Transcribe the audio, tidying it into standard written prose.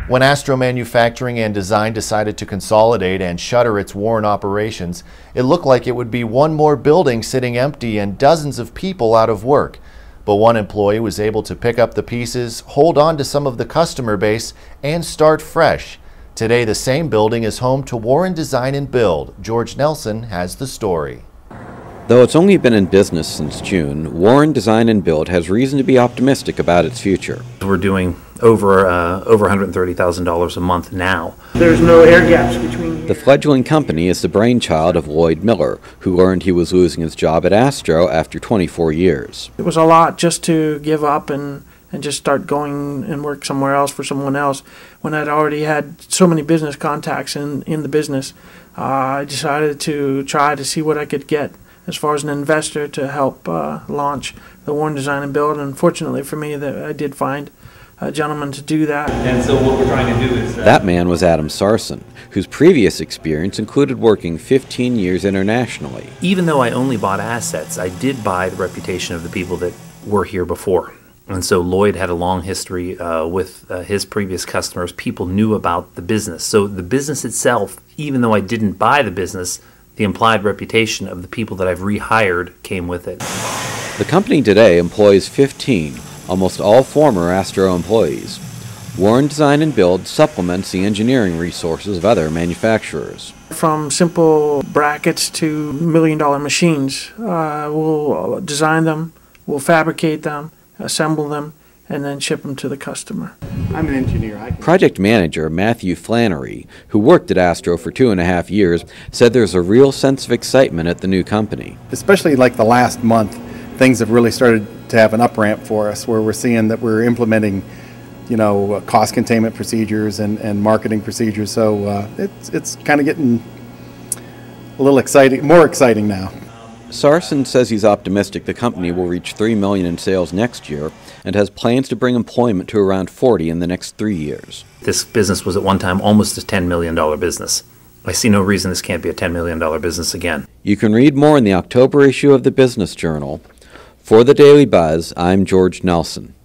When Astro Manufacturing and Design decided to consolidate and shutter its Warren operations, it looked like it would be one more building sitting empty and dozens of people out of work. But one employee was able to pick up the pieces, hold on to some of the customer base, and start fresh. Today, the same building is home to Warren Design and Build. George Nelson has the story. Though it's only been in business since June, Warren Design and Build has reason to be optimistic about its future. We're doing over $130,000 a month now. There's no air gaps between. The fledgling company is the brainchild of Lloyd Miller, who learned he was losing his job at Astro after 24 years. It was a lot just to give up and just start going and work somewhere else for someone else when I'd already had so many business contacts in the business. I decided to try to see what I could get as far as an investor to help launch the Warren Design and Build. And fortunately for me, that I did find a gentleman to do that. And so what we're trying to do is... That man was Adam Sarson, whose previous experience included working 15 years internationally. Even though I only bought assets, I did buy the reputation of the people that were here before. And so Lloyd had a long history with his previous customers. People knew about the business. So the business itself, even though I didn't buy the business, the implied reputation of the people that I've rehired came with it. The company today employs 15, almost all former Astro employees. Warren Design and Build supplements the engineering resources of other manufacturers. From simple brackets to million-dollar machines, we'll design them, we'll fabricate them, assemble them, and then ship them to the customer. I'm an engineer. Project manager Matthew Flannery, who worked at Astro for 2.5 years, said there's a real sense of excitement at the new company. Especially like the last month, things have really started to have an up-ramp for us where we're seeing that we're implementing, you know, cost containment procedures and marketing procedures. So it's kind of getting a little exciting, more exciting now. Sarson says he's optimistic the company will reach $3 million in sales next year and has plans to bring employment to around 40 in the next 3 years. This business was at one time almost a $10 million business. I see no reason this can't be a $10 million business again. You can read more in the October issue of the Business Journal. For the Daily Buzz, I'm George Nelson.